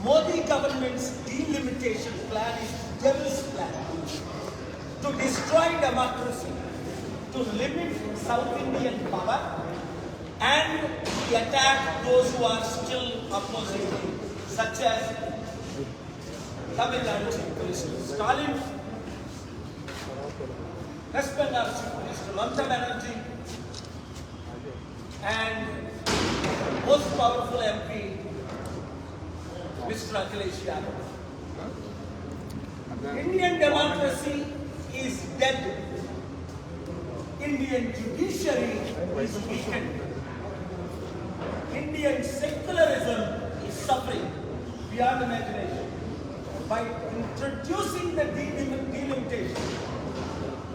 Modi government's delimitation plan is devil's plan to destroy democracy, to limit South Indian power, and to attack those who are still opposing him, such as Tamil Nadu Chief Minister Stalin, West Bengal Chief Minister Mamata Banerjee, and most powerful MP, Mr. Akhilesh Yadav. Indian democracy is dead. Indian judiciary is weakened. Indian secularism is suffering beyond imagination. By introducing the delimitation,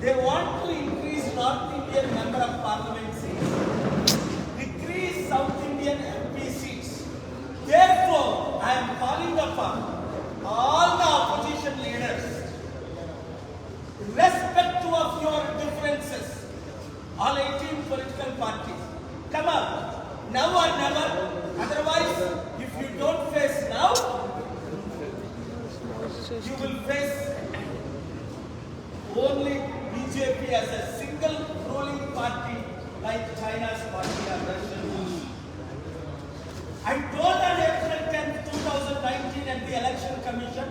they want to increase North Indian member of parliament seats, decrease South Indian MP seats. Therefore, I am calling upon all the opposition leaders, irrespective of your differences, all 18 political parties, come up, now or never. Otherwise, if you don't face now, you will face only BJP as a single ruling party like China's party or Russian. I told on April 10, 2019 at the Election Commission,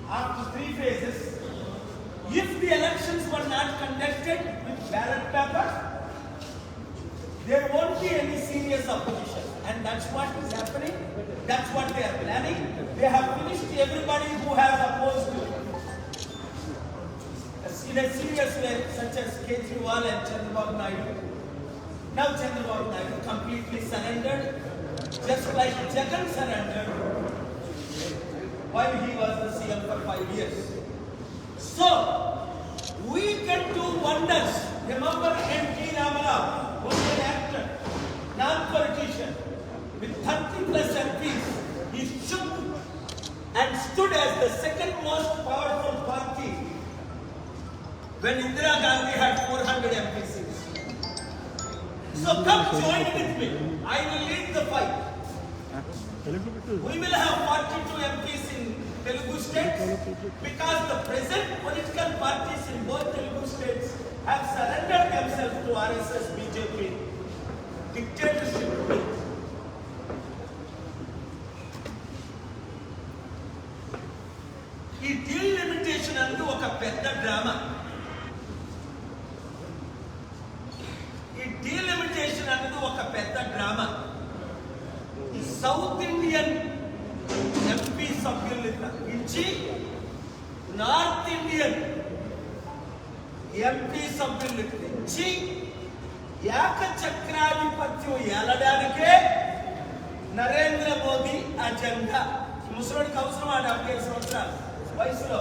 after 3 phases, if the elections were not conducted with ballot paper, there won't be any serious opposition. And that's what is happening. That's what they are planning. They have finished everybody who has opposed in a serious way, such as Kejriwal and Chandrababu Naidu. Now Chandrababu Naidu completely surrendered, just like Jagan surrendered while he was the CM for 5 years. So, we can do wonders. Remember N.T. Ramarao, who was an actor, non-politician, with 30 plus MPs, he shook and stood as the second most powerful party when Indira Gandhi had 400 MP seats. So come join with me. I will lead the fight. We will have 42 MPs in Telugu states because the present political parties in both Telugu states have surrendered themselves to RSS, BJP, dictatorship. ఈ delimitation అనేది ఒక పెద్ద drama. ఈ delimitation అనేది ఒక పెద్ద drama. ఈ south Indian MP సభ్యుల్ని తగ్గించి నార్త్ ఇండియన్ ఎంపీ సభ్యుల్ని తెచ్చి ఏకచక్రాధిపత్యం ఏలడానికే నరేంద్ర మోదీ అజెండా. ముసలోడికి అవసరం 75 సంవత్సరాలు వయసులో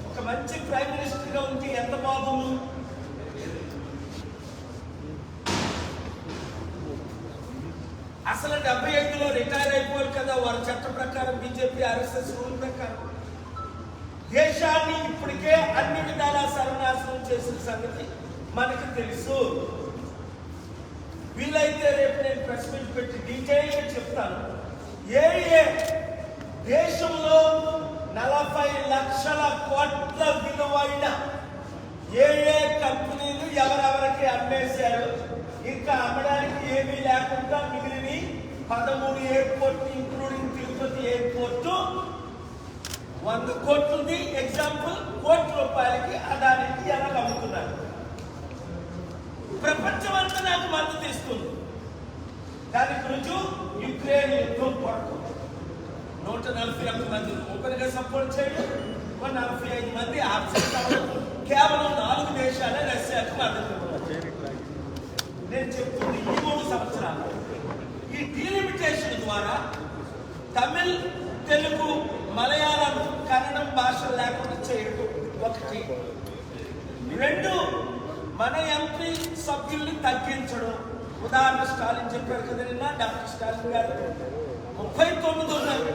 ఒక మంచి ప్రైమ్ మినిస్టర్ గా ఉంటే ఎంత బాగుండు. అసలు 75లో రిటైర్ అయిపోయారు కదా వారి చట్ట ప్రకారం, బీజేపీ ఆర్ఎస్ఎస్ రూల్ ప్రకారం. దేశాన్ని ఇప్పటికే అన్ని విధాలా సర్వనాశనం చేసిన సంగతి మనకు తెలుసు. వీలైతే రేపు నేను ప్రెస్ మీట్ పెట్టి డీటెయిల్ గా చెప్తాను. ఏ దేశంలో 40 లక్షల కోట్ల విలువైన ఏ కంపెనీలు ఎవరెవరికి అమ్మేశారు, ఇంకా అమ్మడానికి ఏమీ లేకుండా మిగిలిన 13 ఎయిర్పోర్ట్ ఇంక్లూడింగ్ తిరుపతి ఎయిర్పోర్ట్ 100 కోట్లది ఎగ్జాంపుల్, ₹1,00,00,000కి అదానికి ఎలా అమ్ముతున్నారు. ప్రపంచం అంతా నాకు మద్దతు ఇస్తుంది. దానికి రుజువు యుక్రెయిన్ యుద్ధం కొరకు 141 మంది ఓపెన్ గా సపోర్ట్ చేయడం, 145 మంది ఆబ్సెంట్ అవ్వడం, కేవలం 4 దేశాలే రష్యాకు మద్దతు ఇవ్వడం. నేను చెప్తుంది ఈ 3 సంవత్సరాలు ఈ డీలిమిటేషన్ ద్వారా తమిళ్, తెలుగు, మలయాళం, కన్నడం భాషలు లేకుండా చేయడం ఒకటి. 2, మన ఎంపీ సభ్యుల్ని తగ్గించడం. ఉదాహరణ స్టాలిన్ చెప్పారు కదా నిన్న, డాక్టర్ స్టాలిన్ గారు 39 ఉన్నారు.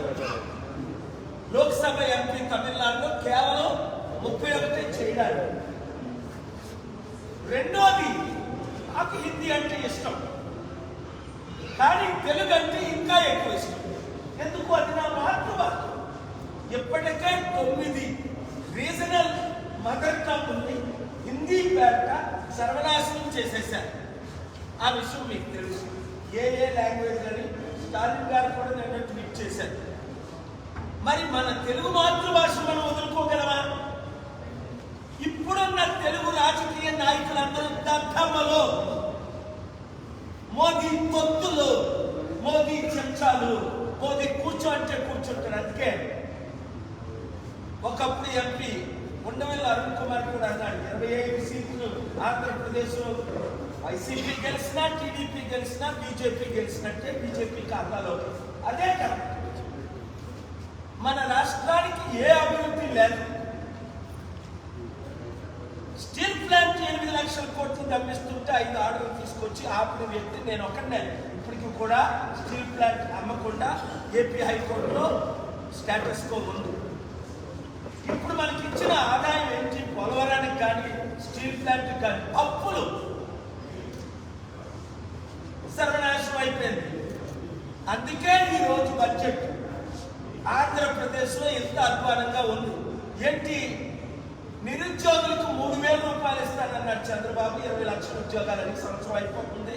లోక్సభ ఎంపీ తమిళనాడులో కేవలం 31 చేయడానికి. రెండోది, నాకు హిందీ అంటే ఇష్టం, కానీ తెలుగు అంటే ఇంకా ఎక్కువ ఇష్టం. ఎందుకు? అది నా మాతృ గారు కూడా నేను ట్వీట్ చేశాను. మరి మన తెలుగు మాతృభాష మనం వదులుకోగలమా? ఇప్పుడున్న తెలుగు రాజకీయ నాయకులందరూ దద్దమ్మలో, మోదీ తొత్తులు, మోదీ చెంచాలు, మోదీ కూర్చో అంటే కూర్చుంటారు. అందుకే ఒకప్పుడు ఎంపీ ఉండవల్లి అరుణ్ కుమార్ కూడా అన్నాడు, 25 సీట్లు ఆంధ్రప్రదేశ్లో వైసీపీ గెలిచినా, టీడీపీ గెలిచినా, బీజేపీ గెలిచినట్టే, బీజేపీ ఖాతాలో. అదే కదా మన రాష్ట్రానికి ఏ అభివృద్ధి లేదు. స్టీల్ ప్లాంట్ 8 లక్షల కోట్లు తప్పిస్తుంటే 5 ఆర్డర్లు తీసుకొచ్చి ఆపిన వ్యక్తి నేను ఒకనే. ఇప్పటికీ కూడా స్టీల్ ప్లాంట్ అమ్మకుండా ఏపీ హైకోర్టులో స్టేటస్ కో ఉంది. ఇప్పుడు మనకి ఇచ్చిన ఆదాయం ఏంటి? పోలవరానికి కానీ, స్టీల్ ప్లాంట్ కానీ అప్పులు సర్వనాశనం అయిపోయింది. అందుకే ఈరోజు బడ్జెట్ ఆంధ్రప్రదేశ్లో ఎంత అధ్వానంగా ఉంది. ఏంటి? నిరుద్యోగులకు 3,000 రూపాయలు ఇస్తానన్నాడు చంద్రబాబు. 20 లక్షల ఉద్యోగాలని సంవత్సరం అయిపోతుంది.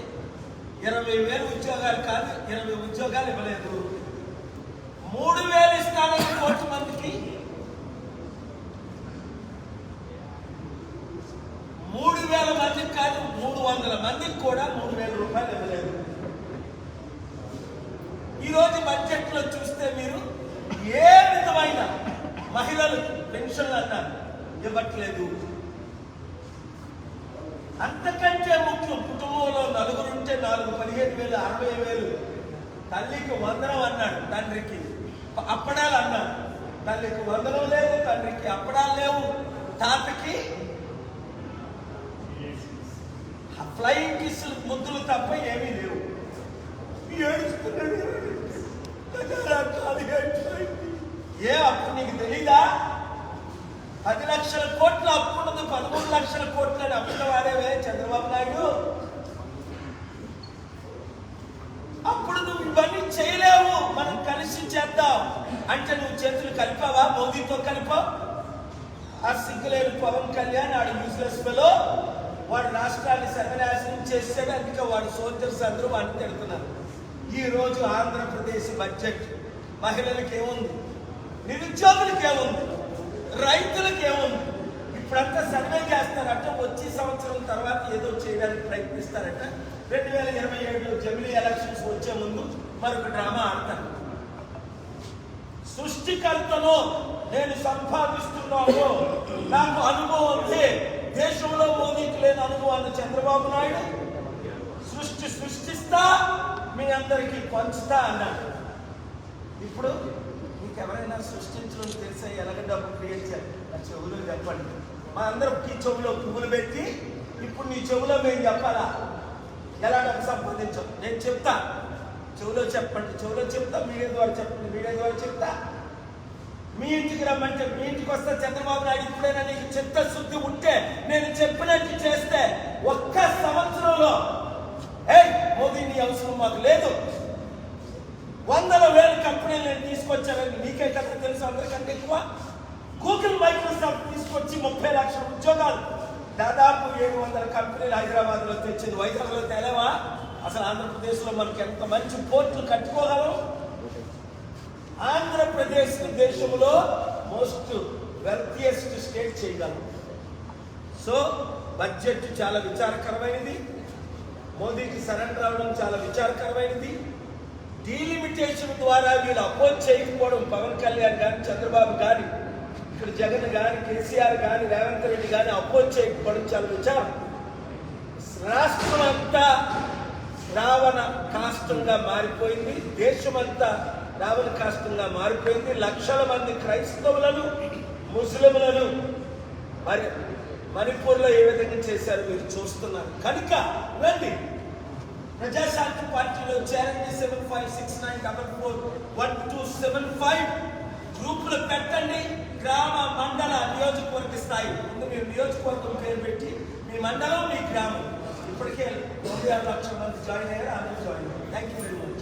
20,000 ఉద్యోగాలు కాదు, 20 ఉద్యోగాలు ఇవ్వలేదు. 3,000 ఇస్తానని 1 కోటి మందికి 3,000 మందికి కాదు, 300 మందికి కూడా 3,000 రూపాయలు ఇవ్వలేదు. ఈరోజు బడ్జెట్ లో చూస్తే మీరు ఏ విధమైన మహిళలకు పెన్షన్లు అన్నారు ఇవ్వట్లేదు. అంతకంటే ముఖ్యం, కుటుంబంలో నలుగురుంటే 4, 15,000, 60,000. తల్లికి వందనం అన్నాడు, తండ్రికి అప్పడాలు అన్నాడు. తల్లికి వందనం లేదు, తండ్రికి అప్పడాలు లేవు, తాతకి ఫ్లయింగ్ కిస్సులు ముద్దులు తప్ప ఏమీ లేవు. ఏ అప్పు నీకు తెలీదా? 10 లక్షల కోట్ల అప్పు ఉన్నది, 13 లక్షల కోట్లు అని అప్పుల వాడేవే చంద్రబాబు నాయుడు. అప్పుడు నువ్వు ఇవన్నీ చేయలేవు, మనం కలిసి చేద్దాం అంటే నువ్వు చేతులు కలిపావా? మోదీతో కలిపావు. ఆ సిగ్గులేని పవన్ కళ్యాణ్ ఆడు యూజ్లెస్ ఫెలో, వాడు రాష్ట్రాన్ని సర్వనాశనం చేసాడు. అందుకే వాడు సోల్జర్స్ అందరూ వాడిని తిడుతున్నారు. ఈ రోజు ఆంధ్రప్రదేశ్ బడ్జెట్ మహిళలకు ఏముంది? నిరుద్యోగులకు ఏముంది? రైతులకు ఏముంది? ఇప్పుడంతా సర్వే చేస్తారట, వచ్చే సంవత్సరం తర్వాత ఏదో చేయడానికి ప్రయత్నిస్తారట. 2027లో జమిలీ ఎలక్షన్స్ వచ్చే ముందు మరొక డ్రామా ఆడతారు. సృష్టికర్తను నేను సంపాదిస్తున్నాను, నాకు అనుభవం ఉంది, దేశంలో మోదీకి లేని అనుభవాన్ని చంద్రబాబు నాయుడు సృష్టిస్తా మీ అందరికీ పంచుతా అన్నాడు. ఇప్పుడు మీకు ఎవరైనా సృష్టించడం తెలిసే ఎలాగ డబ్బు క్రియేట్ చేయాలి? నా చెవులో చెప్పండి. మా అందరికి చెవులో పువ్వులు పెట్టి ఇప్పుడు నీ చెవులో మేము చెప్పాలా ఎలా డబ్బు సంపాదించాం? నేను చెప్తా, చెవులో చెప్పండి, చెవులో చెప్తా, మీడియా ద్వారా చెప్పండి, మీడియా ద్వారా చెప్తా. మీ ఇంటికి రమ్మంటే మీ ఇంటికి వస్తే చంద్రబాబు నాయుడు ఇప్పుడైనా నీకు చిత్తశుద్ధి ఉంటే నేను చెప్పినట్టు చేస్తే 1 సంవత్సరంలో మోదీ నీ అవసరం మాకు లేదు, 100,000 కంపెనీలు నేను తీసుకొచ్చానని నీకే కదా తెలుసు, అందరికంటే ఎక్కువ. గూగుల్, మైక్రోసాఫ్ట్ తీసుకొచ్చి 30 లక్షల ఉద్యోగాలు, దాదాపు 700 కంపెనీలు హైదరాబాద్ లో తెచ్చింది. వైజాగ్ లో తేలేవా? అసలు ఆంధ్రప్రదేశ్ లో మనకి ఎంత మంచి పోర్టులు కట్టుకోగలం. ఆంధ్రప్రదేశ్ దేశంలో మోస్ట్ వెల్తియెస్ట్ స్టేట్ చేయగలం. సో బడ్జెట్ చాలా విచారకరమైనది. మోదీకి సరెండర్ అవడం చాలా విచారకరమైనది. డీలిమిటేషన్ ద్వారా వీళ్ళు అపోజ్ చేయకపోవడం, పవన్ కళ్యాణ్ కానీ, చంద్రబాబు కానీ, ఇక్కడ జగన్ కానీ, కేసీఆర్ కానీ, రేవంత్ రెడ్డి కానీ అపోజ్ చేయకపోవడం చాలా విచారం. రాష్ట్రం అంతా రావణ కాష్టంగా మారిపోయింది, దేశమంతా రావణ కాష్టంగా మారిపోయింది. లక్షల మంది క్రైస్తవులను, ముస్లింలను మణిపూర్లో ఏ విధంగా చేశారు మీరు చూస్తున్నారు. కనుక రండి, ప్రజాశాంతి పార్టీలో చేరండి. 7569441275 గ్రూపులు పెట్టండి. గ్రామ, మండల, నియోజకవర్గ స్థాయి. ముందు మీరు నియోజకవర్గం పేరు పెట్టి మీ మండలం, మీ గ్రామం. ఇప్పటికే 96 లక్షల మంది జాయిన్ అయ్యారు. అందరూ జాయిన్ అయ్యారు. Thank you very much.